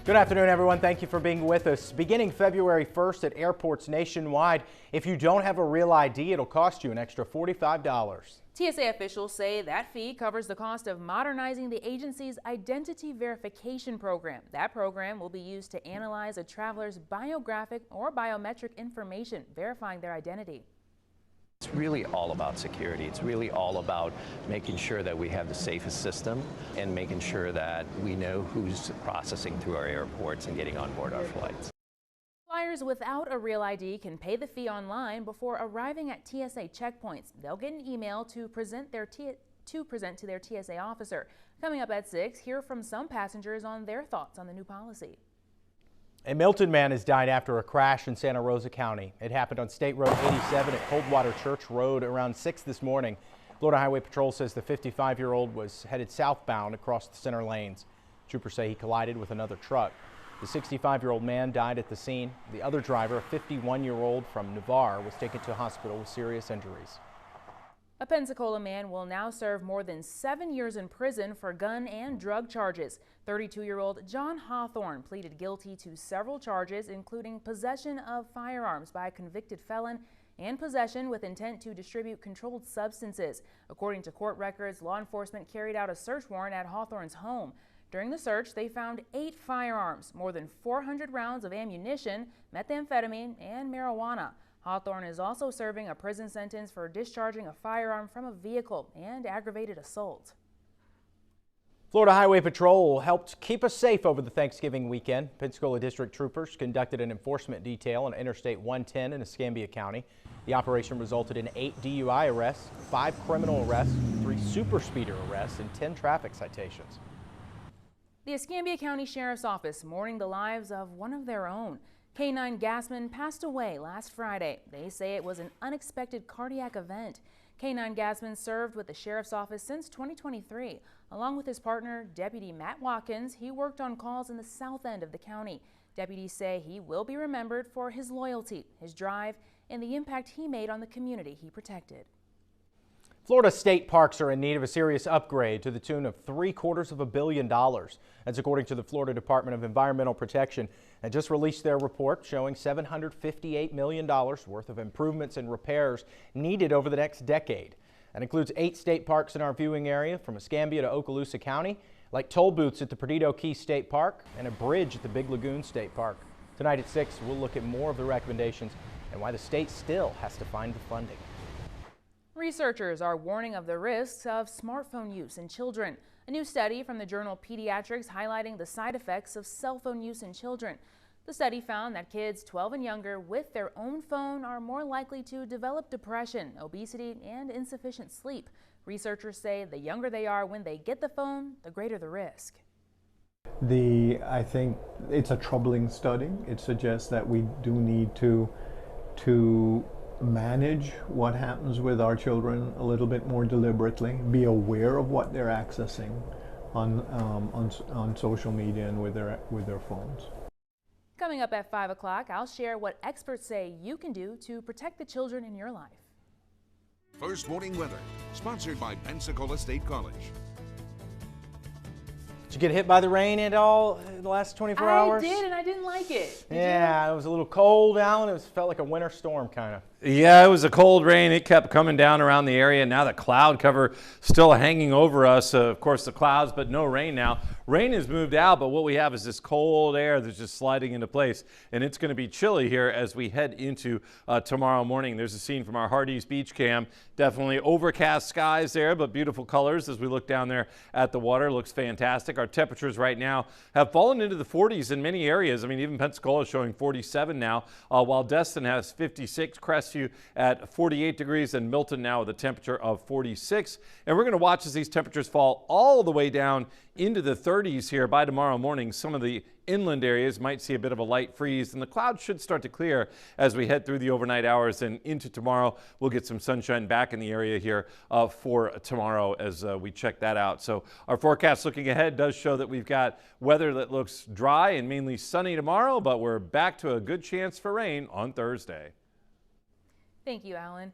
Good afternoon, everyone. Thank you for being with us. Beginning February 1st at airports nationwide, if you don't have a real ID, it'll cost you an extra $45. TSA officials say that fee covers the cost of modernizing the agency's identity verification program. That program will be used to analyze a traveler's biographic or biometric information, verifying their identity. It's really all about security. It's really all about making sure that we have the safest system and making sure that we know who's processing through our airports and getting on board our flights. Flyers without a real ID can pay the fee online before arriving at TSA checkpoints. They'll get an email to present to their TSA officer. Coming up at 6, hear from some passengers on their thoughts on the new policy. A Milton man has died after a crash in Santa Rosa County. It happened on State Road 87 at Coldwater Church Road around 6 this morning. Florida Highway Patrol says the 55-year-old was headed southbound across the center lanes. Troopers say he collided with another truck. The 65-year-old man died at the scene. The other driver, a 51-year-old from Navarre, was taken to a hospital with serious injuries. A Pensacola man will now serve more than 7 years in prison for gun and drug charges. 32-year-old John Hawthorne pleaded guilty to several charges, including possession of firearms by a convicted felon and possession with intent to distribute controlled substances. According to court records, law enforcement carried out a search warrant at Hawthorne's home. During the search, they found 8 firearms, more than 400 rounds of ammunition, methamphetamine, and marijuana. Hawthorne is also serving a prison sentence for discharging a firearm from a vehicle and aggravated assault. Florida Highway Patrol helped keep us safe over the Thanksgiving weekend. Pensacola District troopers conducted an enforcement detail on Interstate 110 in Escambia County. The operation resulted in 8 DUI arrests, 5 criminal arrests, 3 super speeder arrests, and 10 traffic citations. The Escambia County Sheriff's Office mourning the lives of one of their own. K-9 Gassman passed away last Friday. They say it was an unexpected cardiac event. K-9 Gassman served with the Sheriff's Office since 2023. Along with his partner, Deputy Matt Watkins, he worked on calls in the south end of the county. Deputies say he will be remembered for his loyalty, his drive, and the impact he made on the community he protected. Florida state parks are in need of a serious upgrade to the tune of $750 million. That's according to the Florida Department of Environmental Protection, and just released their report showing $758 million worth of improvements and repairs needed over the next decade. That includes 8 state parks in our viewing area from Escambia to Okaloosa County, like toll booths at the Perdido Key State Park and a bridge at the Big Lagoon State Park. Tonight at 6, we'll look at more of the recommendations and why the state still has to find the funding. Researchers are warning of the risks of smartphone use in children. A new study from the journal Pediatrics highlighting the side effects of cell phone use in children. The study found that kids 12 and younger with their own phone are more likely to develop depression, obesity, and insufficient sleep. Researchers say the younger they are when they get the phone, the greater the risk. I think it's a troubling study. It suggests that we do need to manage what happens with our children a little bit more deliberately, be aware of what they're accessing on social media and with their phones. Coming up at 5 o'clock, I'll share what experts say you can do to protect the children in your life. First Warning Weather, sponsored by Pensacola State College. Did you get hit by the rain at all in the last 24 hours? I did, and I didn't like it. Yeah, it was a little cold, Alan. It felt like a winter storm, kind of. Yeah, it was a cold rain. It kept coming down around the area. Now the cloud cover still hanging over us. Of course, the clouds, but no rain now. Rain has moved out, but what we have is this cold air that's just sliding into place. And it's going to be chilly here as we head into tomorrow morning. There's a scene from our Hardee's Beach Cam. Definitely overcast skies there, but beautiful colors as we look down there at the water. Looks fantastic. Our temperatures right now have fallen into the 40s in many areas. I mean, even Pensacola is showing 47 now, while Destin has 56. Crestview at 48 degrees, and Milton now with a temperature of 46. And we're going to watch as these temperatures fall all the way down into the 30s here by tomorrow morning. Some of the inland areas might see a bit of a light freeze, and the clouds should start to clear as we head through the overnight hours and into tomorrow. We'll get some sunshine back in the area here for tomorrow as we check that out. So our forecast looking ahead does show that we've got weather that looks dry and mainly sunny tomorrow, but we're back to a good chance for rain on Thursday. Thank you, Alan.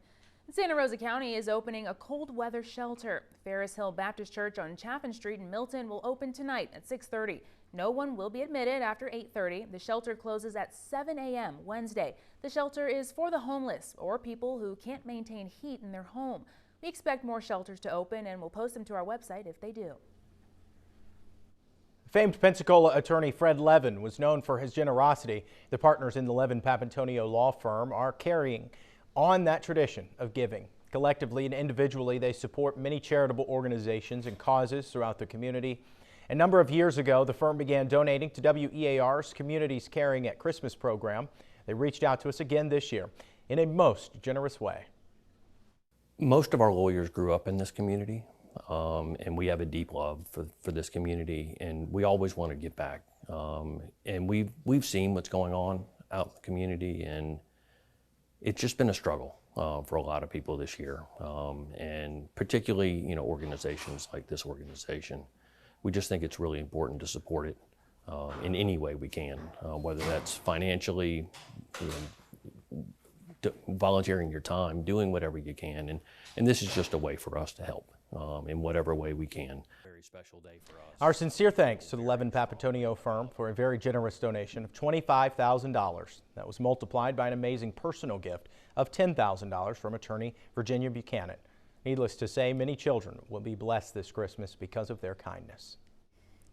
Santa Rosa County is opening a cold weather shelter. Ferris Hill Baptist Church on Chaffin Street in Milton will open tonight at 6:30. No one will be admitted after 8:30. The shelter closes at 7 a.m. Wednesday. The shelter is for the homeless or people who can't maintain heat in their home. We expect more shelters to open and we'll post them to our website if they do. Famed Pensacola attorney Fred Levin was known for his generosity. The partners in the Levin Papantonio law firm are carrying on that tradition of giving. Collectively and individually, they support many charitable organizations and causes throughout the community. A number of years ago, the firm began donating to WEAR's Communities Caring at Christmas program. They reached out to us again this year in a most generous way. Most of our lawyers grew up in this community, and we have a deep love for this community, and we always want to give back. And we've seen what's going on out in the community, and it's just been a struggle for a lot of people this year, and particularly organizations like this organization. We just think it's really important to support it in any way we can, whether that's financially, volunteering your time, doing whatever you can, and this is just a way for us to help in whatever way we can. Very special day for us. Our sincere thanks to the Levin Papantonio firm for a very generous donation of $25,000. That was multiplied by an amazing personal gift of $10,000 from attorney Virginia Buchanan. Needless to say, many children will be blessed this Christmas because of their kindness.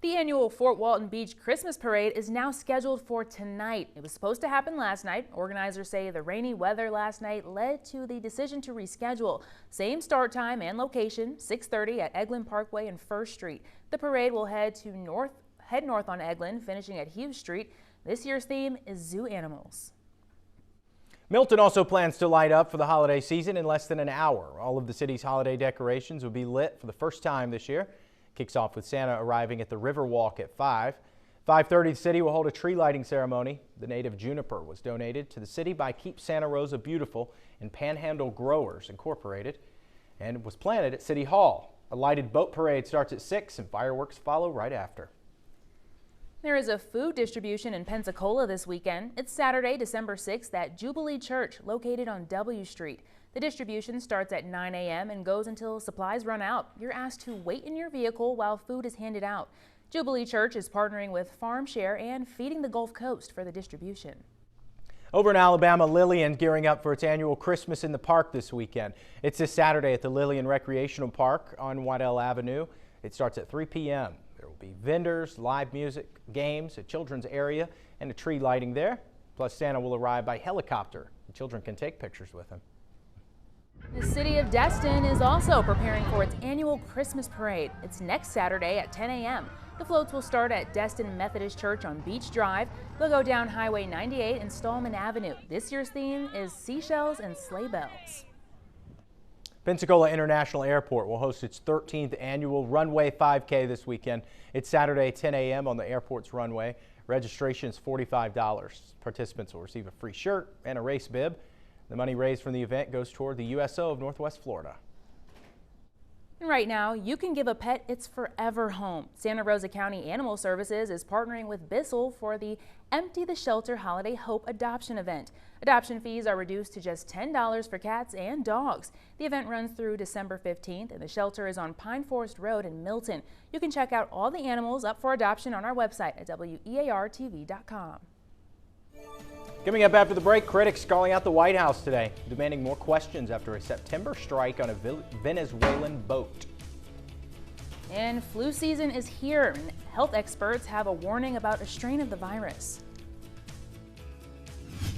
The annual Fort Walton Beach Christmas Parade is now scheduled for tonight. It was supposed to happen last night. Organizers say the rainy weather last night led to the decision to reschedule. Same start time and location, 6:30 at Eglin Parkway and First Street. The parade will head north on Eglin, finishing at Hughes Street. This year's theme is zoo animals. Milton also plans to light up for the holiday season in less than an hour. All of the city's holiday decorations will be lit for the first time this year. Kicks off with Santa arriving at the Riverwalk at 5. 5:30, the city will hold a tree lighting ceremony. The native juniper was donated to the city by Keep Santa Rosa Beautiful and Panhandle Growers Incorporated and was planted at City Hall. A lighted boat parade starts at 6 and fireworks follow right after. There is a food distribution in Pensacola this weekend. It's Saturday, December 6th at Jubilee Church, located on W Street. The distribution starts at 9 a.m. and goes until supplies run out. You're asked to wait in your vehicle while food is handed out. Jubilee Church is partnering with Farm Share and Feeding the Gulf Coast for the distribution. Over in Alabama, Lillian gearing up for its annual Christmas in the Park this weekend. It's this Saturday at the Lillian Recreational Park on Waddell Avenue. It starts at 3 p.m. There will be vendors, live music, games, a children's area, and a tree lighting there. Plus, Santa will arrive by helicopter. The children can take pictures with him. The city of Destin is also preparing for its annual Christmas parade. It's next Saturday at 10 a.m. The floats will start at Destin Methodist Church on Beach Drive. They'll go down Highway 98 and Stallman Avenue. This year's theme is seashells and sleigh bells. Pensacola International Airport will host its 13th annual Runway 5K this weekend. It's Saturday, 10 a.m. on the airport's runway. Registration is $45. Participants will receive a free shirt and a race bib. The money raised from the event goes toward the USO of Northwest Florida. Right now, you can give a pet its forever home. Santa Rosa County Animal Services is partnering with Bissell for the Empty the Shelter Holiday Hope Adoption event. Adoption fees are reduced to just $10 for cats and dogs. The event runs through December 15th, and the shelter is on Pine Forest Road in Milton. You can check out all the animals up for adoption on our website at WEARTV.com. Coming up after the break, critics calling out the White House today, demanding more questions after a September strike on a Venezuelan boat. And flu season is here, and health experts have a warning about a strain of the virus.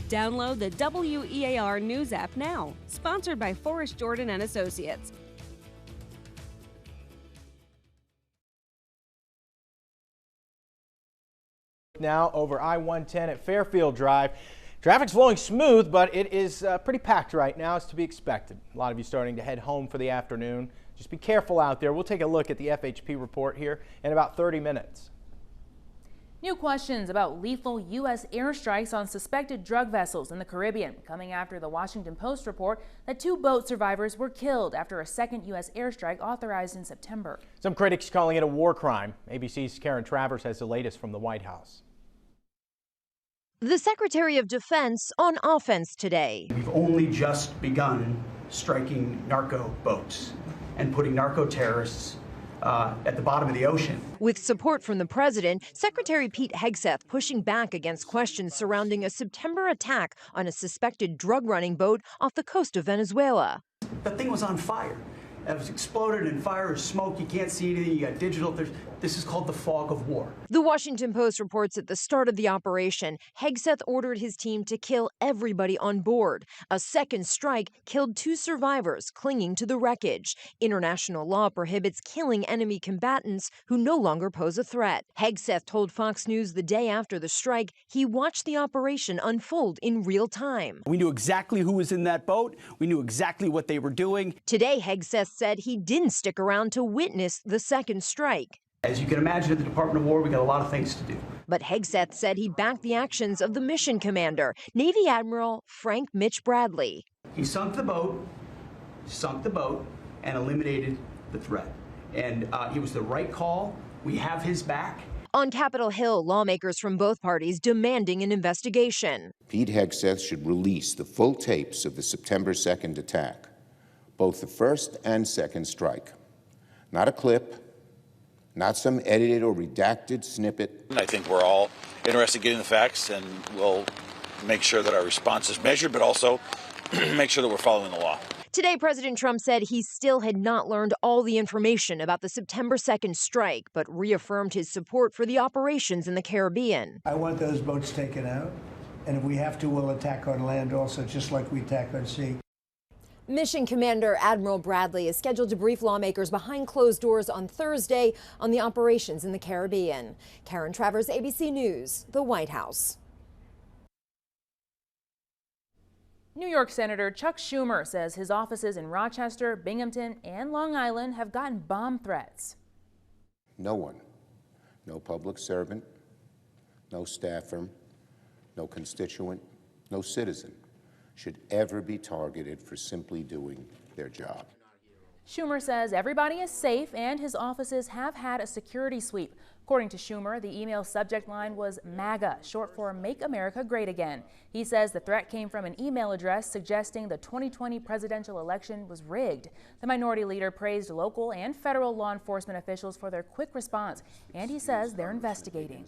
Download the WEAR News app now, sponsored by Forrest Jordan and Associates. Now over I-110 at Fairfield Drive. Traffic's flowing smooth, but it is pretty packed right now, as to be expected. A lot of you starting to head home for the afternoon. Just be careful out there. We'll take a look at the FHP report here in about 30 minutes. New questions about lethal U.S. airstrikes on suspected drug vessels in the Caribbean, coming after the Washington Post report that 2 boat survivors were killed after a second U.S. airstrike authorized in September. Some critics calling it a war crime. ABC's Karen Travers has the latest from the White House. The Secretary of Defense on offense today. We've only just begun striking narco boats and putting narco terrorists at the bottom of the ocean. With support from the president, Secretary Pete Hegseth pushing back against questions surrounding a September attack on a suspected drug running boat off the coast of Venezuela. That thing was on fire. It was exploded and fire and smoke. You can't see anything. You got digital. This is called the fog of war. The Washington Post reports at the start of the operation, Hegseth ordered his team to kill everybody on board. A second strike killed 2 survivors clinging to the wreckage. International law prohibits killing enemy combatants who no longer pose a threat. Hegseth told Fox News the day after the strike he watched the operation unfold in real time. We knew exactly who was in that boat. We knew exactly what they were doing. Today, Hegseth said he didn't stick around to witness the second strike. As you can imagine, at the Department of War, we got a lot of things to do. But Hegseth said he backed the actions of the mission commander, Navy Admiral Frank Mitch Bradley. He sunk the boat, and eliminated the threat. And it was the right call. We have his back. On Capitol Hill, lawmakers from both parties demanding an investigation. Pete Hegseth should release the full tapes of the September 2nd attack, both the first and second strike. Not a clip, not some edited or redacted snippet. I think we're all interested in getting the facts, and we'll make sure that our response is measured, but also make sure that we're following the law. Today, President Trump said he still had not learned all the information about the September 2nd strike, but reaffirmed his support for the operations in the Caribbean. I want those boats taken out, and if we have to, we'll attack on land also, just like we attack on sea. Mission Commander Admiral Bradley is scheduled to brief lawmakers behind closed doors on Thursday on the operations in the Caribbean. Karen Travers, ABC News, the White House. New York Senator Chuck Schumer says his offices in Rochester, Binghamton, and Long Island have gotten bomb threats. No one, no public servant, no staffer, no constituent, no citizen should ever be targeted for simply doing their job. Schumer says everybody is safe and his offices have had a security sweep. According to Schumer, the email subject line was MAGA, short for Make America Great Again. He says the threat came from an email address suggesting the 2020 presidential election was rigged. The minority leader praised local and federal law enforcement officials for their quick response, and he says they're investigating.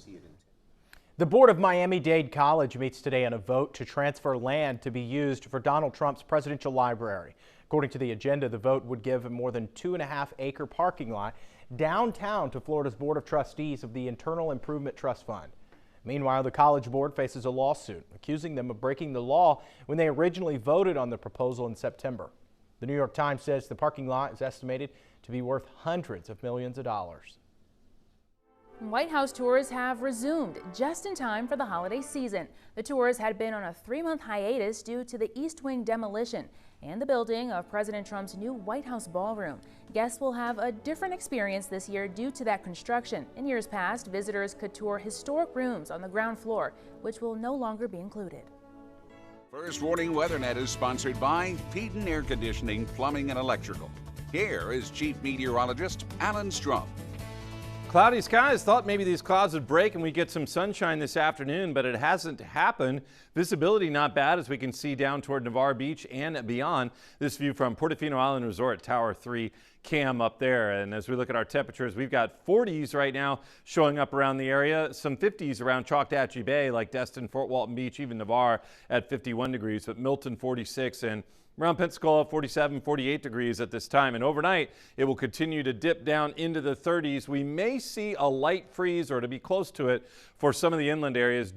The board of Miami-Dade College meets today on a vote to transfer land to be used for Donald Trump's presidential library. According to the agenda, the vote would give a more than 2.5-acre parking lot downtown to Florida's Board of Trustees of the Internal Improvement Trust Fund. Meanwhile, the College Board faces a lawsuit accusing them of breaking the law when they originally voted on the proposal in September. The New York Times says the parking lot is estimated to be worth hundreds of millions of dollars. White House tours have resumed just in time for the holiday season. The tours had been on a 3-month hiatus due to the East Wing demolition and the building of President Trump's new White House ballroom. Guests will have a different experience this year due to that construction. In years past, visitors could tour historic rooms on the ground floor, which will no longer be included. First Warning WeatherNet is sponsored by Peden Air Conditioning, Plumbing and Electrical. Here is Chief Meteorologist Alan Strom. Cloudy skies. Thought maybe these clouds would break and we get some sunshine this afternoon, but it hasn't happened. Visibility not bad as we can see down toward Navarre Beach and beyond. This view from Portofino Island Resort, Tower 3 cam up there. And as we look at our temperatures, we've got 40s right now showing up around the area, some 50s around Choctawhatchee Bay like Destin, Fort Walton Beach, even Navarre at 51 degrees, but Milton 46 and around Pensacola, 47, 48 degrees at this time. And overnight, it will continue to dip down into the 30s. We may see a light freeze or to be close to it for some of the inland areas.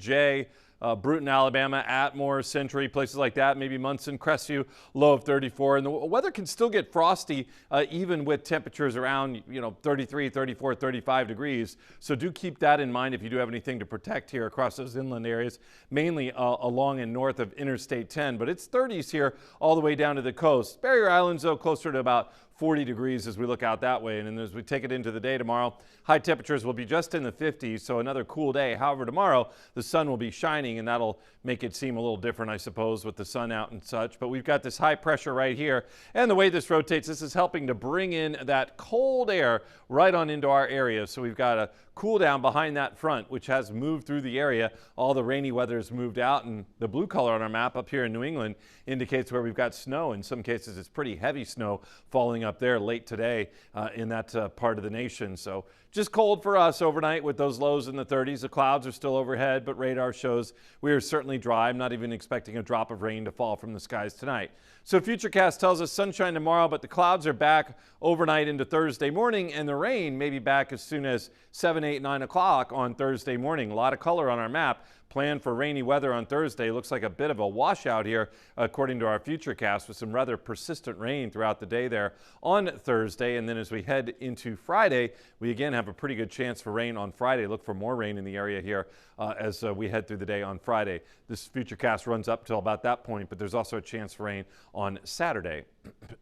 Bruton, Alabama, Atmore, Century, places like that, maybe Munson, Crestview, low of 34. And the weather can still get frosty even with temperatures around 33, 34, 35 degrees. So do keep that in mind if you do have anything to protect here across those inland areas, mainly along and north of Interstate 10. But it's 30s here all the way down to the coast. Barrier Islands, though, closer to about 40 degrees as we look out that way. And then as we take it into the day tomorrow, high temperatures will be just in the 50s, so another cool day. However, tomorrow the sun will be shining, and that'll make it seem a little different, I suppose, with the sun out and such. But we've got this high pressure right here, and the way this rotates, this is helping to bring in that cold air right on into our area. So we've got a cool down behind that front, which has moved through the area. All the rainy weather has moved out, and the blue color on our map up here in New England indicates where we've got snow. In some cases, it's pretty heavy snow falling up there late today in that part of the nation. So just cold for us overnight with those lows in the 30s. The clouds are still overhead, but radar shows we are certainly dry. I'm not even expecting a drop of rain to fall from the skies tonight. So Futurecast tells us sunshine tomorrow, but the clouds are back overnight into Thursday morning, and the rain may be back as soon as 7, 8, 9 o'clock on Thursday morning. A lot of color on our map. Plan for rainy weather on Thursday. Looks like a bit of a washout here, according to our Futurecast, with some rather persistent rain throughout the day there on Thursday. And then as we head into Friday, we again have a pretty good chance for rain on Friday. Look for more rain in the area here as we head through the day on Friday. This Futurecast runs up till about that point, but there's also a chance for rain on Saturday.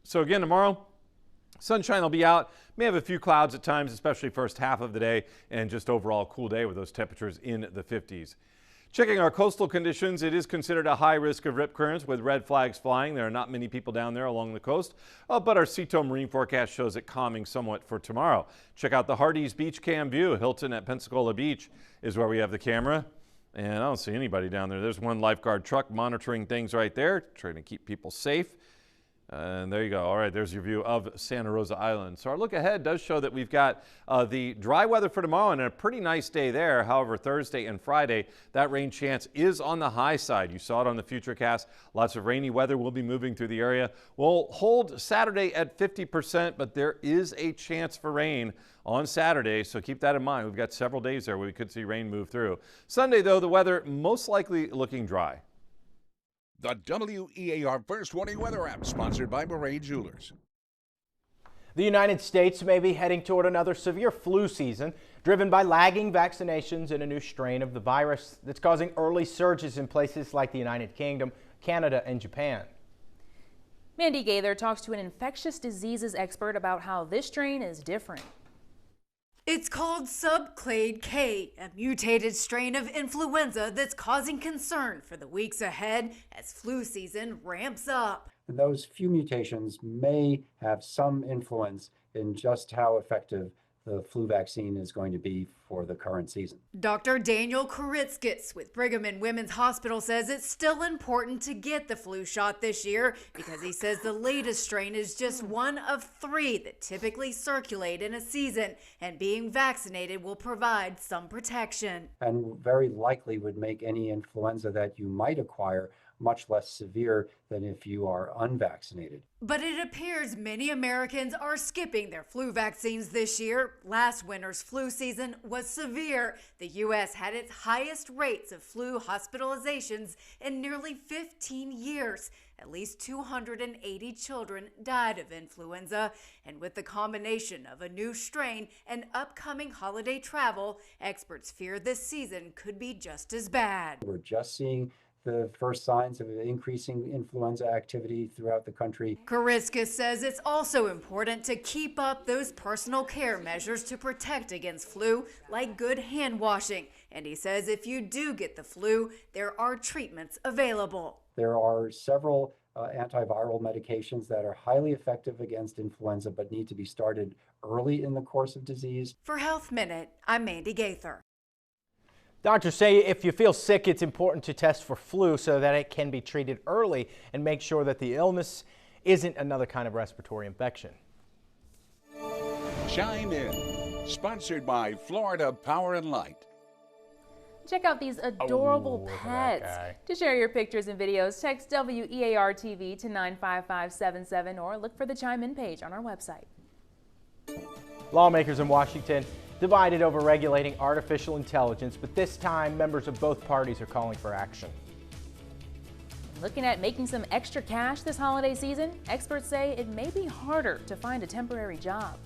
So again, tomorrow, sunshine will be out. May have a few clouds at times, especially first half of the day, and just overall cool day with those temperatures in the 50s. Checking our coastal conditions, it is considered a high risk of rip currents with red flags flying. There are not many people down there along the coast, but our Seatow Marine forecast shows it calming somewhat for tomorrow. Check out the Hardee's Beach Cam view. Hilton at Pensacola Beach is where we have the camera, and I don't see anybody down there. There's one lifeguard truck monitoring things right there, trying to keep people safe. And there you go. All right, there's your view of Santa Rosa Island. So our look ahead does show that we've got the dry weather for tomorrow and a pretty nice day there. However, Thursday and Friday, that rain chance is on the high side. You saw it on the Futurecast. Lots of rainy weather will be moving through the area. We'll hold Saturday at 50%, but there is a chance for rain on Saturday, so keep that in mind. We've got several days there where we could see rain move through. Sunday, though, the weather most likely looking dry. The WEAR First Warning Weather App, sponsored by Beret Jewelers. The United States may be heading toward another severe flu season, driven by lagging vaccinations and a new strain of the virus that's causing early surges in places like the United Kingdom, Canada, and Japan. Mandy Gaither talks to an infectious diseases expert about how this strain is different. It's called Subclade K, a mutated strain of influenza that's causing concern for the weeks ahead as flu season ramps up. Those few mutations may have some influence in just how effective the flu vaccine is going to be for the current season. Dr. Daniel Koritskis with Brigham and Women's Hospital says it's still important to get the flu shot this year because he says the latest strain is just one of 3 that typically circulate in a season, and being vaccinated will provide some protection. And very likely would make any influenza that you might acquire much less severe than if you are unvaccinated. But it appears many Americans are skipping their flu vaccines this year. Last winter's flu season was severe. The U.S. had its highest rates of flu hospitalizations in nearly 15 years. At least 280 children died of influenza. And with the combination of a new strain and upcoming holiday travel, experts fear this season could be just as bad. We're just seeing the first signs of increasing influenza activity throughout the country. Koritskis says it's also important to keep up those personal care measures to protect against flu, like good hand washing. And he says if you do get the flu, there are treatments available. There are several antiviral medications that are highly effective against influenza but need to be started early in the course of disease. For Health Minute, I'm Mandy Gaither. Doctors say if you feel sick, it's important to test for flu so that it can be treated early and make sure that the illness isn't another kind of respiratory infection. Chime in, sponsored by Florida Power and Light. Check out these adorable pets. To share your pictures and videos, text WEAR TV to 95577 or look for the Chime In page on our website. Lawmakers in Washington divided over regulating artificial intelligence, but this time members of both parties are calling for action. Looking at making some extra cash this holiday season, experts say it may be harder to find a temporary job.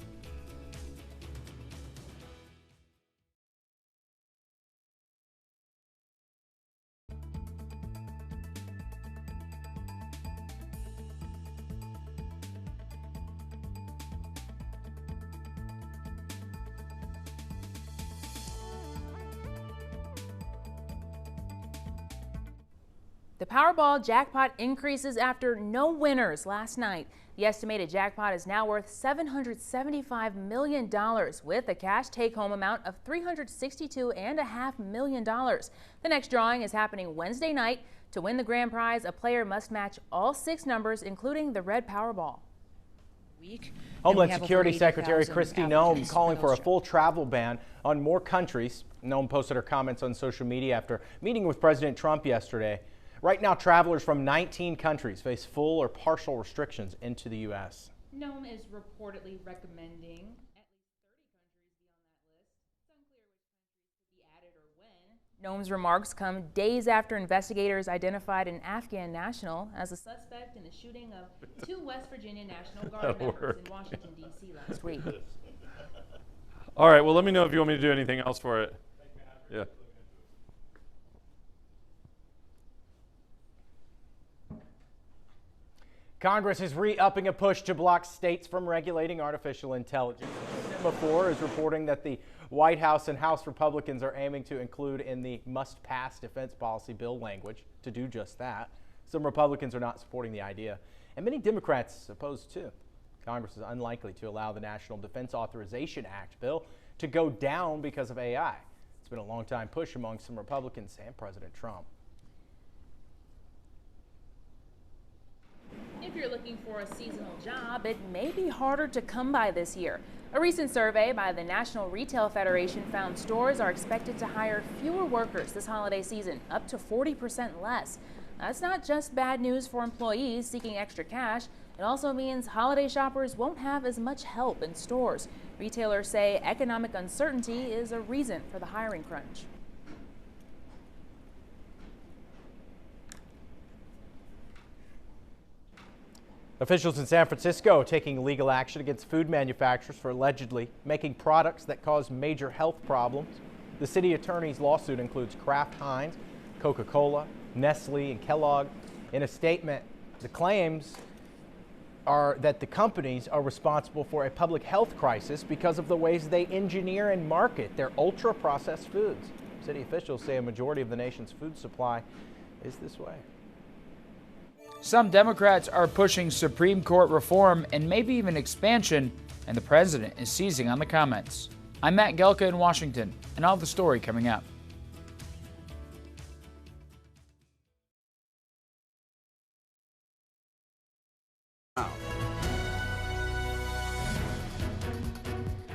The Powerball jackpot increases after no winners last night. The estimated jackpot is now worth $775 million with a cash take-home amount of $362.5 million. The next drawing is happening Wednesday night. To win the grand prize, a player must match all 6 numbers, including the red Powerball. Homeland Security Secretary Kristi Noem calling for a full travel ban on more countries. Noem posted her comments on social media after meeting with President Trump yesterday. Right now, travelers from 19 countries face full or partial restrictions into the U.S. Noem is reportedly recommending at least 30 countries be on that list. It's unclear which countries could be added or when. Noem's remarks come days after investigators identified an Afghan national as a suspect in the shooting of 2 West Virginia National Guard members in Washington, D.C. last week. All right, well, let me know if you want me to do anything else for it. Yeah. Congress is re-upping a push to block states from regulating artificial intelligence. Semaphore is reporting that the White House and House Republicans are aiming to include in the must-pass defense policy bill language to do just that. Some Republicans are not supporting the idea, and many Democrats oppose too. Congress is unlikely to allow the National Defense Authorization Act bill to go down because of AI. It's been a long-time push among some Republicans and President Trump. If you're looking for a seasonal job, it may be harder to come by this year. A recent survey by the National Retail Federation found stores are expected to hire fewer workers this holiday season, up to 40% less. That's not just bad news for employees seeking extra cash. It also means holiday shoppers won't have as much help in stores. Retailers say economic uncertainty is a reason for the hiring crunch. Officials in San Francisco taking legal action against food manufacturers for allegedly making products that cause major health problems. The city attorney's lawsuit includes Kraft Heinz, Coca-Cola, Nestle, and Kellogg. In a statement, the claims are that the companies are responsible for a public health crisis because of the ways they engineer and market their ultra-processed foods. City officials say a majority of the nation's food supply is this way. Some Democrats are pushing Supreme Court reform and maybe even expansion, and the president is seizing on the comments. I'm Matt Gelka in Washington, and I'll have the story coming up.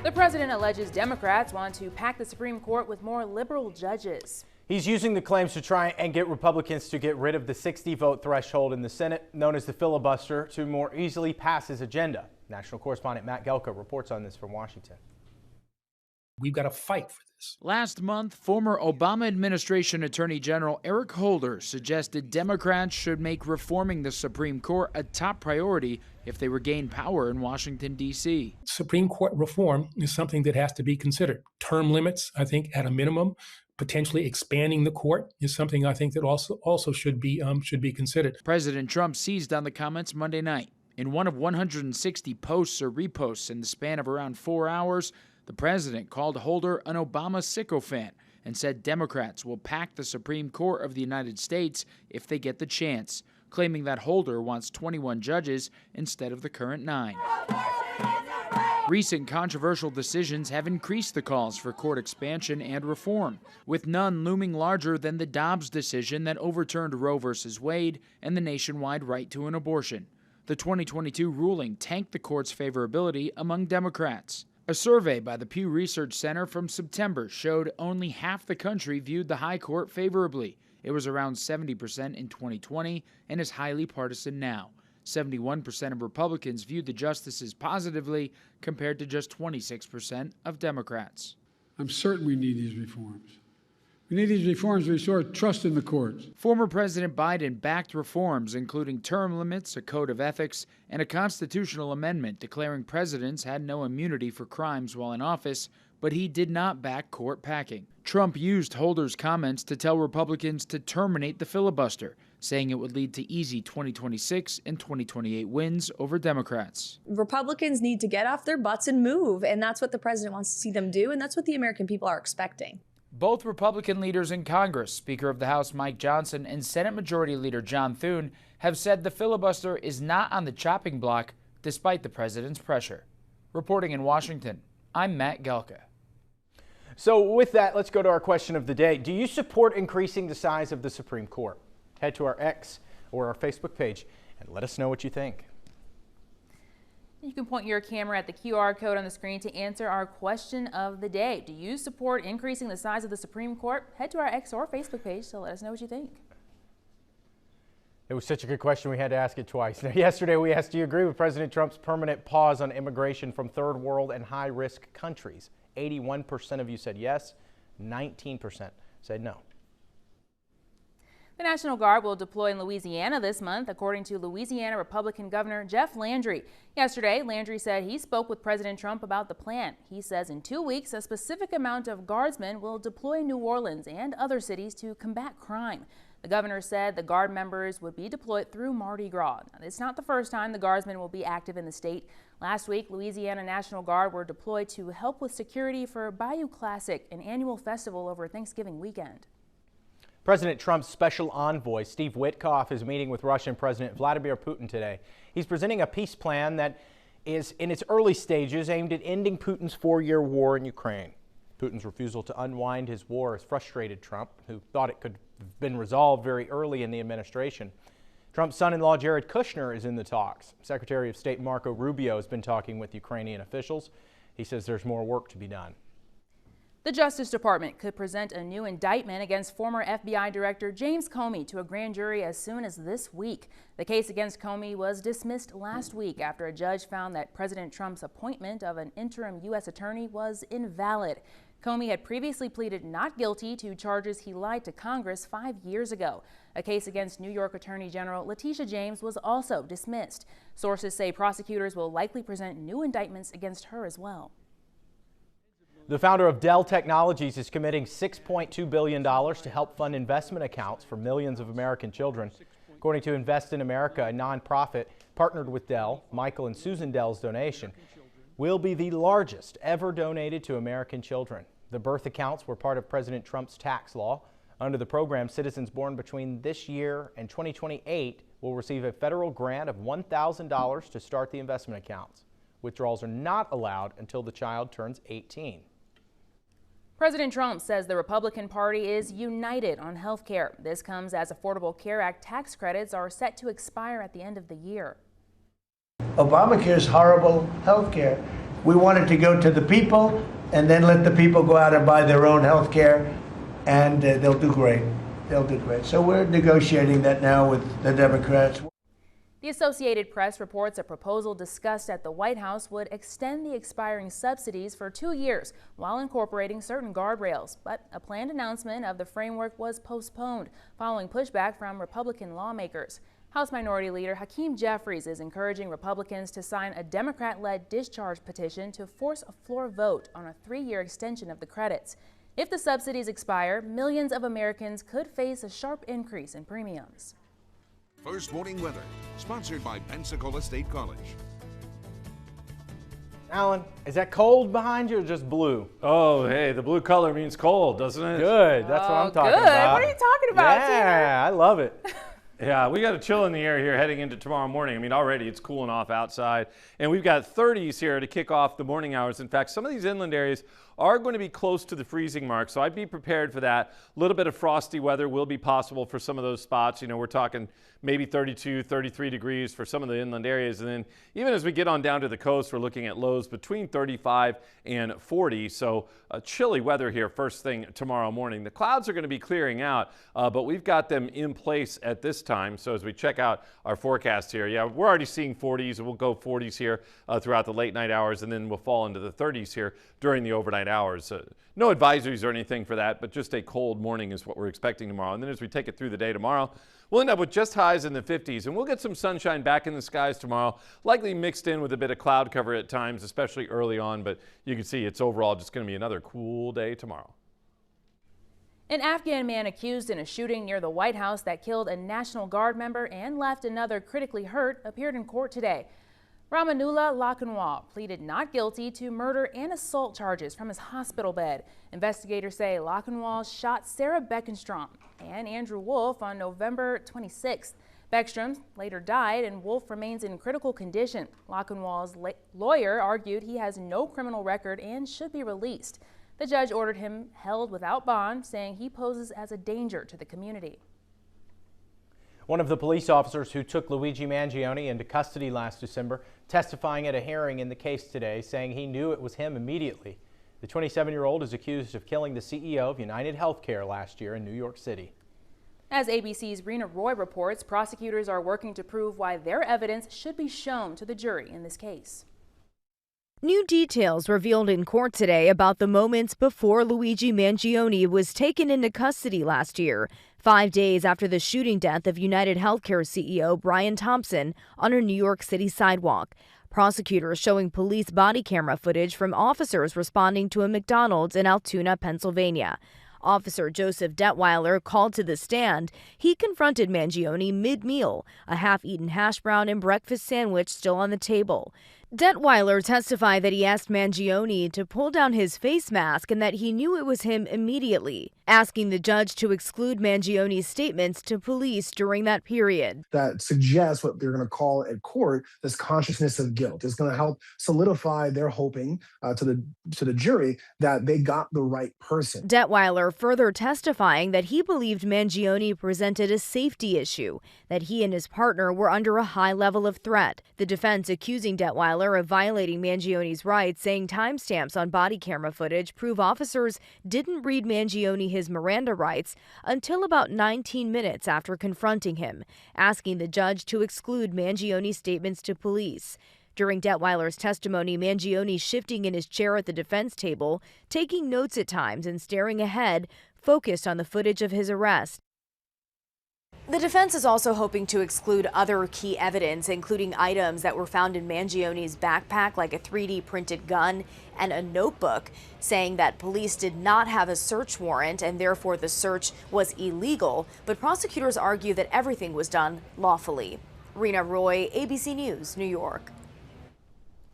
The president alleges Democrats want to pack the Supreme Court with more liberal judges. He's using the claims to try and get Republicans to get rid of the 60-vote threshold in the Senate, known as the filibuster, to more easily pass his agenda. National correspondent Matt Gelka reports on this from Washington. We've got to fight for this. Last month, former Obama administration Attorney General Eric Holder suggested Democrats should make reforming the Supreme Court a top priority if they regain power in Washington, D.C. Supreme Court reform is something that has to be considered. Term limits, I think, at a minimum. Potentially expanding the court is something I think that also should be considered. President Trump seized on the comments Monday night. In one of 160 posts or reposts in the span of around 4 hours, the president called Holder an Obama sycophant and said Democrats will pack the Supreme Court of the United States if they get the chance, claiming that Holder wants 21 judges instead of the current 9. Recent controversial decisions have increased the calls for court expansion and reform, with none looming larger than the Dobbs decision that overturned Roe v. Wade and the nationwide right to an abortion. The 2022 ruling tanked the court's favorability among Democrats. A survey by the Pew Research Center from September showed only half the country viewed the high court favorably. It was around 70% in 2020 and is highly partisan now. 71% of Republicans viewed the justices positively compared to just 26% of Democrats. I'm certain we need these reforms. We need these reforms to restore trust in the courts. Former President Biden backed reforms including term limits, a code of ethics, and a constitutional amendment declaring presidents had no immunity for crimes while in office, but he did not back court packing. Trump used Holder's comments to tell Republicans to terminate the filibuster, saying it would lead to easy 2026 and 2028 wins over Democrats. Republicans need to get off their butts and move, and that's what the president wants to see them do, and that's what the American people are expecting. Both Republican leaders in Congress, Speaker of the House Mike Johnson and Senate Majority Leader John Thune, have said the filibuster is not on the chopping block despite the president's pressure. Reporting in Washington, I'm Matt Gelka. So with that, let's go to our question of the day. Do you support increasing the size of the Supreme Court? Head to our X or our Facebook page and let us know what you think. You can point your camera at the QR code on the screen to answer our question of the day. Do you support increasing the size of the Supreme Court? Head to our X or Facebook page to let us know what you think. It was such a good question we had to ask it twice. Now, yesterday we asked, do you agree with President Trump's permanent pause on immigration from third world and high-risk countries? 81% of you said yes, 19% said no. The National Guard will deploy in Louisiana this month, according to Louisiana Republican Governor Jeff Landry. Yesterday, Landry said he spoke with President Trump about the plan. He says in 2 weeks, a specific amount of Guardsmen will deploy in New Orleans and other cities to combat crime. The governor said the Guard members would be deployed through Mardi Gras. Now, it's not the first time the Guardsmen will be active in the state. Last week, Louisiana National Guard were deployed to help with security for Bayou Classic, an annual festival over Thanksgiving weekend. President Trump's special envoy, Steve Witkoff, is meeting with Russian President Vladimir Putin today. He's presenting a peace plan that is in its early stages aimed at ending Putin's 4-year war in Ukraine. Putin's refusal to unwind his war has frustrated Trump, who thought it could have been resolved very early in the administration. Trump's son-in-law Jared Kushner is in the talks. Secretary of State Marco Rubio has been talking with Ukrainian officials. He says there's more work to be done. The Justice Department could present a new indictment against former FBI Director James Comey to a grand jury as soon as this week. The case against Comey was dismissed last week after a judge found that President Trump's appointment of an interim U.S. attorney was invalid. Comey had previously pleaded not guilty to charges he lied to Congress 5 years ago. A case against New York Attorney General Letitia James was also dismissed. Sources say prosecutors will likely present new indictments against her as well. The founder of Dell Technologies is committing $6.2 billion to help fund investment accounts for millions of American children. According to Invest in America, a nonprofit partnered with Dell, Michael and Susan Dell's donation will be the largest ever donated to American children. The birth accounts were part of President Trump's tax law. Under the program, citizens born between this year and 2028 will receive a federal grant of $1,000 to start the investment accounts. Withdrawals are not allowed until the child turns 18. President Trump says the Republican Party is united on health care. This comes as Affordable Care Act tax credits are set to expire at the end of the year. Obamacare is horrible health care. We wanted to go to the people and then let the people go out and buy their own health care, and they'll do great. They'll do great. So we're negotiating that now with the Democrats. The Associated Press reports a proposal discussed at the White House would extend the expiring subsidies for 2 years while incorporating certain guardrails. But a planned announcement of the framework was postponed following pushback from Republican lawmakers. House Minority Leader Hakeem Jeffries is encouraging Republicans to sign a Democrat-led discharge petition to force a floor vote on a 3-year extension of the credits. If the subsidies expire, millions of Americans could face a sharp increase in premiums. First Morning Weather, sponsored by Pensacola State College. Alan, is that cold behind you or just blue? Oh, hey, the blue color means cold, doesn't it? Good, that's what I'm talking good. about. What are you talking about, Yeah, I love it. Yeah, we got a chill in the air here heading into tomorrow morning. I mean, already it's cooling off outside. And we've got 30s here to kick off the morning hours. In fact, some of these inland areas are going to be close to the freezing mark, so I'd be prepared for that. A little bit of frosty weather will be possible for some of those spots. You know, we're talking maybe 32, 33 degrees for some of the inland areas. And then even as we get on down to the coast, we're looking at lows between 35 and 40. So chilly weather here first thing tomorrow morning. The clouds are going to be clearing out, but we've got them in place at this time. So as we check out our forecast here, yeah, we're already seeing 40s, and we'll go 40s here throughout the late night hours, and then we'll fall into the 30s here during the overnight hours. No advisories or anything for that, but just a cold morning is what we're expecting tomorrow. And then as we take it through the day tomorrow, we'll end up with just highs in the 50s, and we'll get some sunshine back in the skies tomorrow, likely mixed in with a bit of cloud cover at times, especially early on, but you can see it's overall just going to be another cool day tomorrow. An Afghan man accused in a shooting near the White House that killed a National Guard member and left another critically hurt appeared in court today. Ramanula Lakhanwal pleaded not guilty to murder and assault charges from his hospital bed. Investigators say Lakhanwal shot Sarah Beckstrom and Andrew Wolf on November 26th. Beckstrom later died and Wolf remains in critical condition. Lakhanwal's lawyer argued he has no criminal record and should be released. The judge ordered him held without bond, saying he poses as a danger to the community. One of the police officers who took Luigi Mangione into custody last December testifying at a hearing in the case today, saying he knew it was him immediately. The 27-year-old is accused of killing the CEO of United Healthcare last year in New York City. As ABC's Rena Roy reports, prosecutors are working to prove why their evidence should be shown to the jury in this case. New details revealed in court today about the moments before Luigi Mangione was taken into custody last year, 5 days after the shooting death of United Healthcare CEO Brian Thompson on a New York City sidewalk. Prosecutors showing police body camera footage from officers responding to a McDonald's in Altoona, Pennsylvania. Officer Joseph Detweiler called to the stand. He confronted Mangione mid-meal, a half-eaten hash brown and breakfast sandwich still on the table. Detweiler testified that he asked Mangione to pull down his face mask and that he knew it was him immediately, asking the judge to exclude Mangione's statements to police during that period. That suggests what they're going to call at court this consciousness of guilt. It's going to help solidify their hoping to the jury that they got the right person. Detweiler further testifying that he believed Mangione presented a safety issue, that he and his partner were under a high level of threat. The defense accusing Detweiler of violating Mangione's rights, saying timestamps on body camera footage prove officers didn't read Mangione his Miranda rights until about 19 minutes after confronting him, asking the judge to exclude Mangione's statements to police. During Detweiler's testimony, Mangione shifting in his chair at the defense table, taking notes at times and staring ahead, focused on the footage of his arrest. The defense is also hoping to exclude other key evidence, including items that were found in Mangione's backpack, like a 3D printed gun and a notebook, saying that police did not have a search warrant and therefore the search was illegal. But prosecutors argue that everything was done lawfully. Rena Roy, ABC News, New York.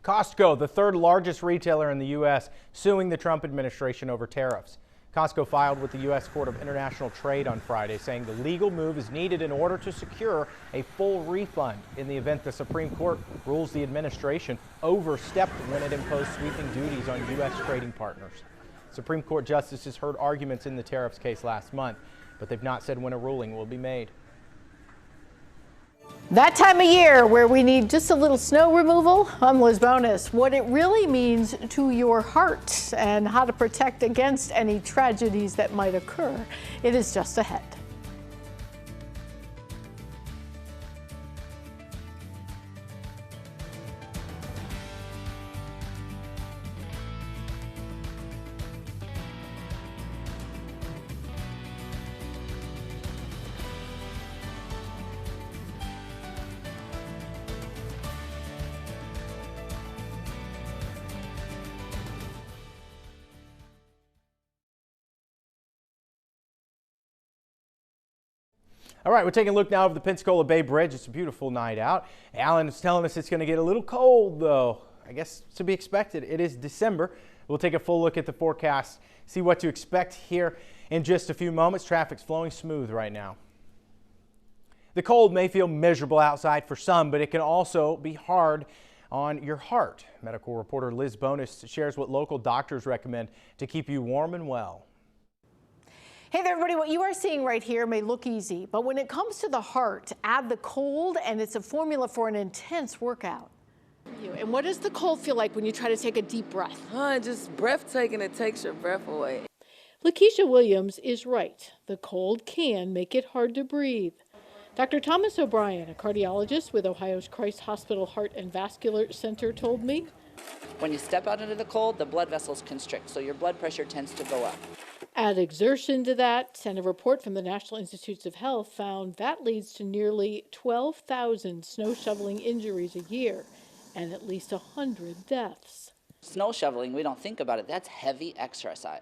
Costco, the third largest retailer in the U.S., suing the Trump administration over tariffs. Costco filed with the U.S. Court of International Trade on Friday, saying the legal move is needed in order to secure a full refund in the event the Supreme Court rules the administration overstepped when it imposed sweeping duties on U.S. trading partners. Supreme Court justices heard arguments in the tariffs case last month, but they've not said when a ruling will be made. That time of year where we need just a little snow removal, I'm Liz Bonis. What it really means to your heart and how to protect against any tragedies that might occur. It is just ahead. All right, we're taking a look now over the Pensacola Bay Bridge. It's a beautiful night out. Alan is telling us it's going to get a little cold, though. I guess to be expected. It is December. We'll take a full look at the forecast, see what to expect here in just a few moments. Traffic's flowing smooth right now. The cold may feel miserable outside for some, but it can also be hard on your heart. Medical reporter Liz Bonis shares what local doctors recommend to keep you warm and well. Hey there, everybody. What you are seeing right here may look easy, but when it comes to the heart, add the cold, and it's a formula for an intense workout. And what does the cold feel like when you try to take a deep breath? Just breathtaking. It takes your breath away. Lakeisha Williams is right. The cold can make it hard to breathe. Dr. Thomas O'Brien, a cardiologist with Ohio's Christ Hospital Heart and Vascular Center, told me, When you step out into the cold, the blood vessels constrict, so your blood pressure tends to go up. Add exertion to that, and a report from the National Institutes of Health found that leads to nearly 12,000 snow shoveling injuries a year and at least 100 deaths. Snow shoveling, we don't think about it. That's heavy exercise.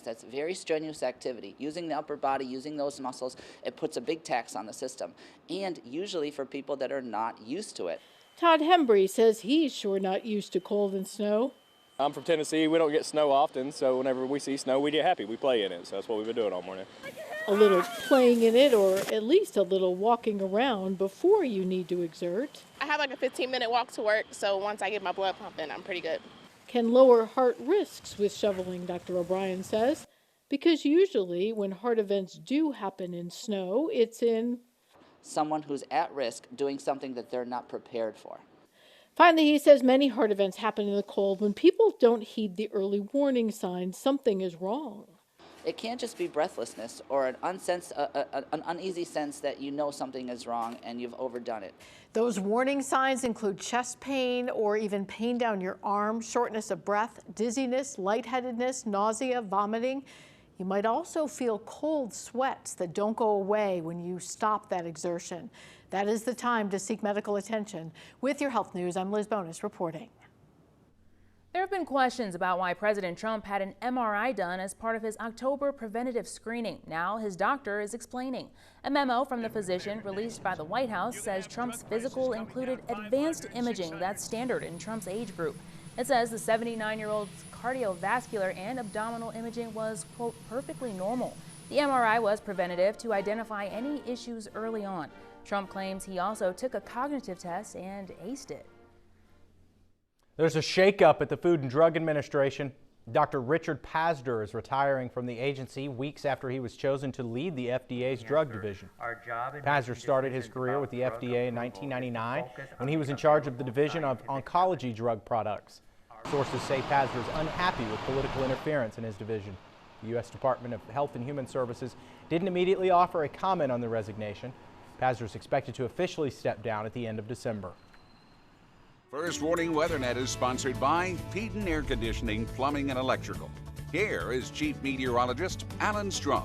That's very strenuous activity. Using the upper body, using those muscles, it puts a big tax on the system. And usually for people that are not used to it. Todd Hembry says he's sure not used to cold and snow. I'm from Tennessee. We don't get snow often, so whenever we see snow, we get happy. We play in it, so that's what we've been doing all morning. A little playing in it, or at least a little walking around before you need to exert, I have like a 15-minute walk to work, so once I get my blood pumping, I'm pretty good. can lower heart risks with shoveling, Dr. O'Brien says, because usually when heart events do happen in snow, it's in Someone who's at risk doing something that they're not prepared for. Finally, he says many heart events happen in the cold when people don't heed the early warning signs. Something is wrong. It can't just be breathlessness or an uneasy sense that you know something is wrong and you've overdone it. Those warning signs include chest pain or even pain down your arm, shortness of breath, dizziness, lightheadedness, nausea, vomiting. You might also feel cold sweats that don't go away when you stop that exertion. That is the time to seek medical attention. With your health news, I'm Liz Bonus reporting. There have been questions about why President Trump had an MRI done as part of his October preventative screening. Now his doctor is explaining. A memo from the physician released by the White House says Trump's physical included advanced imaging that's standard in Trump's age group. It says the 79-year-old's cardiovascular and abdominal imaging was, quote, perfectly normal. The MRI was preventative to identify any issues early on. Trump claims he also took a cognitive test and aced it. There's a shakeup at the Food and Drug Administration. Dr. Richard Pazdur is retiring from the agency weeks after he was chosen to lead the FDA's drug division. Pazdur started his career with the FDA in 1999 when he was in charge of the division of oncology drug products. Sources say Pazdur is unhappy with political interference in his division. The U.S. Department of Health and Human Services didn't immediately offer a comment on the resignation. Pazdur is expected to officially step down at the end of December. First Warning WeatherNet is sponsored by Peden Air Conditioning, Plumbing and Electrical. Here is Chief Meteorologist Alan Strum.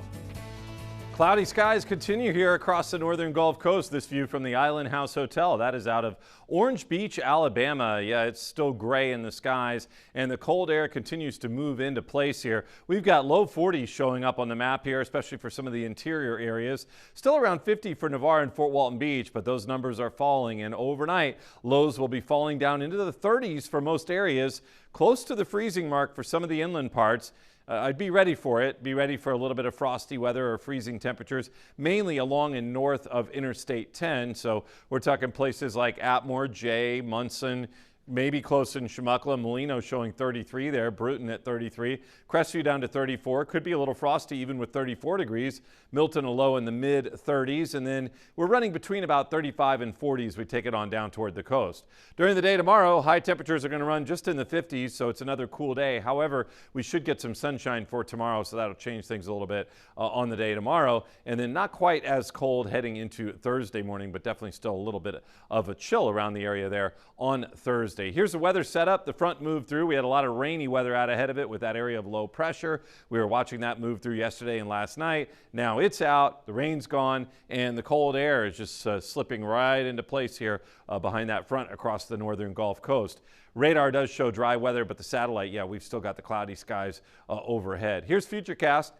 Cloudy skies continue here across the northern Gulf Coast. This view from the Island House Hotel. That is out of Orange Beach, Alabama. Yeah, it's still gray in the skies, and the cold air continues to move into place here. We've got low 40s showing up on the map here, especially for some of the interior areas. Still around 50 for Navarre and Fort Walton Beach, but those numbers are falling, and overnight, lows will be falling down into the 30s for most areas, close to the freezing mark for some of the inland parts. I'd be ready for it. Be ready for a little bit of frosty weather or freezing temperatures, mainly along and north of Interstate 10. So we're talking places like Atmore, Jay, Munson, maybe close in Chumuckla. Molino showing 33 there, Bruton at 33. Crestview down to 34. Could be a little frosty even with 34 degrees. Milton a low in the mid 30s. And then we're running between about 35 and 40 as we take it on down toward the coast. During the day tomorrow, high temperatures are going to run just in the 50s, so it's another cool day. However, we should get some sunshine for tomorrow, so that'll change things a little bit on the day tomorrow. And then not quite as cold heading into Thursday morning, but definitely still a little bit of a chill around the area there on Thursday. Here's the weather setup. The front moved through. We had a lot of rainy weather out ahead of it with that area of low pressure. We were watching that move through yesterday and last night. Now it's out, the rain's gone, and the cold air is just slipping right into place here behind that front across the northern Gulf Coast. Radar does show dry weather, but the satellite, yeah, we've still got the cloudy skies overhead. Here's Futurecast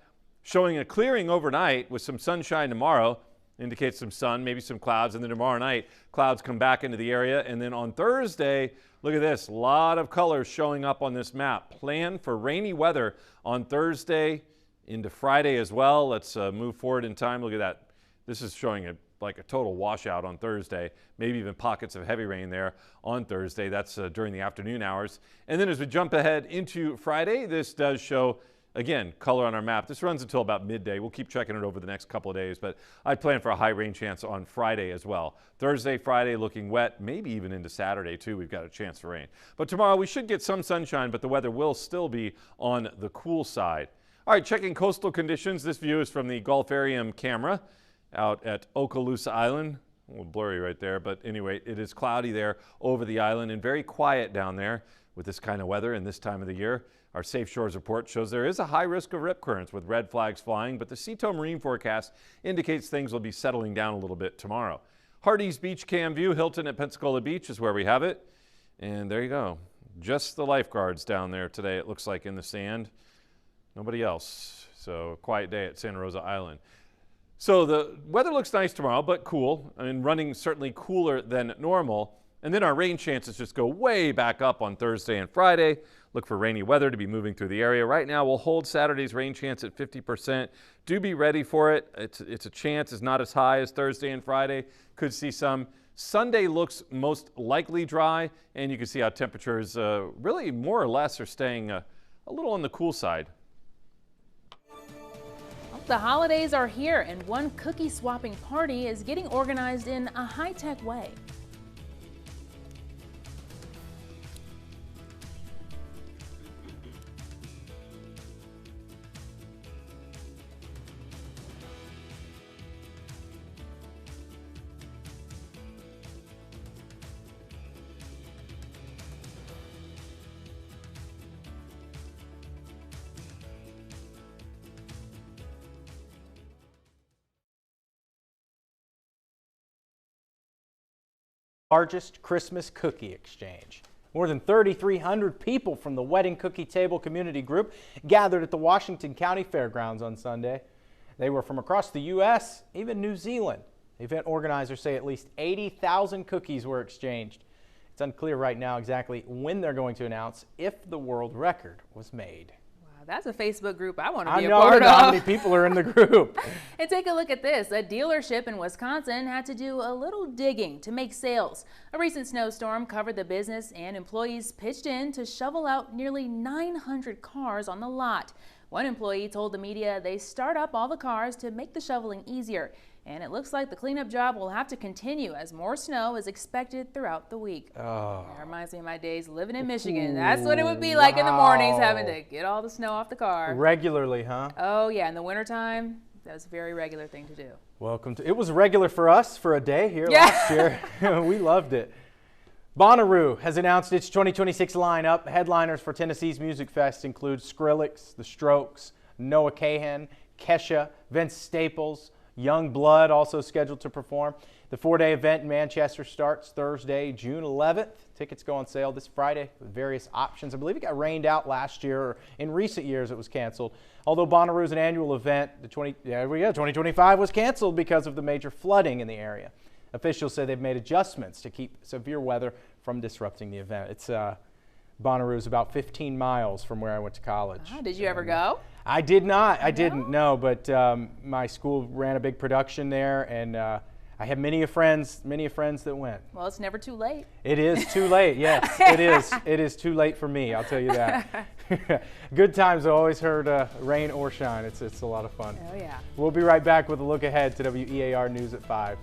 showing a clearing overnight with some sunshine tomorrow. Indicates some sun, maybe some clouds, and then tomorrow night, clouds come back into the area. And then on Thursday, look at this, a lot of colors showing up on this map. Plan for rainy weather on Thursday into Friday as well. Let's move forward in time. Look at that. This is showing like a total washout on Thursday, maybe even pockets of heavy rain there on Thursday. That's during the afternoon hours. And then as we jump ahead into Friday, this does show, again, color on our map. This runs until about midday. We'll keep checking it over the next couple of days, but I plan for a high rain chance on Friday as well. Thursday, Friday looking wet, maybe even into Saturday too. We've got a chance for rain. But tomorrow we should get some sunshine, but the weather will still be on the cool side. All right, checking coastal conditions. This view is from the Gulfarium camera out at Okaloosa Island. A little blurry right there, but anyway, it is cloudy there over the island and very quiet down there with this kind of weather and this time of the year. Our Safe Shores report shows there is a high risk of rip currents with red flags flying, but the Seatow Marine forecast indicates things will be settling down a little bit tomorrow. Hardee's Beach Cam view, Hilton at Pensacola Beach is where we have it. And there you go. Just the lifeguards down there today, it looks like, in the sand. Nobody else. So a quiet day at Santa Rosa Island. So the weather looks nice tomorrow, but cool. I mean, running certainly cooler than normal. And then our rain chances just go way back up on Thursday and Friday. Look for rainy weather to be moving through the area. Right now, we'll hold Saturday's rain chance at 50%. Do be ready for it. It's a chance. It's not as high as Thursday and Friday. Could see some. Sunday looks most likely dry, and you can see how temperatures really more or less are staying a little on the cool side. The holidays are here, and one cookie swapping party is getting organized in a high-tech way. Largest Christmas cookie exchange. More than 3,300 people from the Wedding Cookie Table Community Group gathered at the Washington County Fairgrounds on Sunday. They were from across the U.S., even New Zealand. Event organizers say at least 80,000 cookies were exchanged. It's unclear right now exactly when they're going to announce if the world record was made. That's a Facebook group I want to be I a know part of. how many people are in the group. And take a look at this. A dealership in Wisconsin had to do a little digging to make sales. A recent snowstorm covered the business, and employees pitched in to shovel out nearly 900 cars on the lot. One employee told the media they start up all the cars to make the shoveling easier. And it looks like the cleanup job will have to continue as more snow is expected throughout the week. Oh. That reminds me of my days living in Michigan. That's what it would be like in the mornings, having to get all the snow off the car. Regularly, huh? Oh yeah, in the wintertime, that was a very regular thing to do. Welcome to, it was regular for us for a day here last year. We loved it. Bonnaroo has announced its 2026 lineup. Headliners for Tennessee's Music Fest include Skrillex, The Strokes, Noah Kahan, Kesha, Vince Staples, Young Blood also scheduled to perform. The 4-day event in Manchester starts Thursday, June 11th. Tickets go on sale this Friday with various options. I believe it got rained out last year, or in recent years it was canceled. Although Bonnaroo is an annual event, 2025 was canceled because of the major flooding in the area. Officials say they've made adjustments to keep severe weather from disrupting the event. It's Bonnaroo is about 15 miles from where I went to college. Did you ever go? I did not. I didn't, no, but my school ran a big production there, and I had many friends that went. Well, it's never too late. It is too late, yes, it is. It is too late for me, I'll tell you that. Good times, I always heard rain or shine. It's a lot of fun. Oh, yeah. We'll be right back with a look ahead to WEAR News at 5.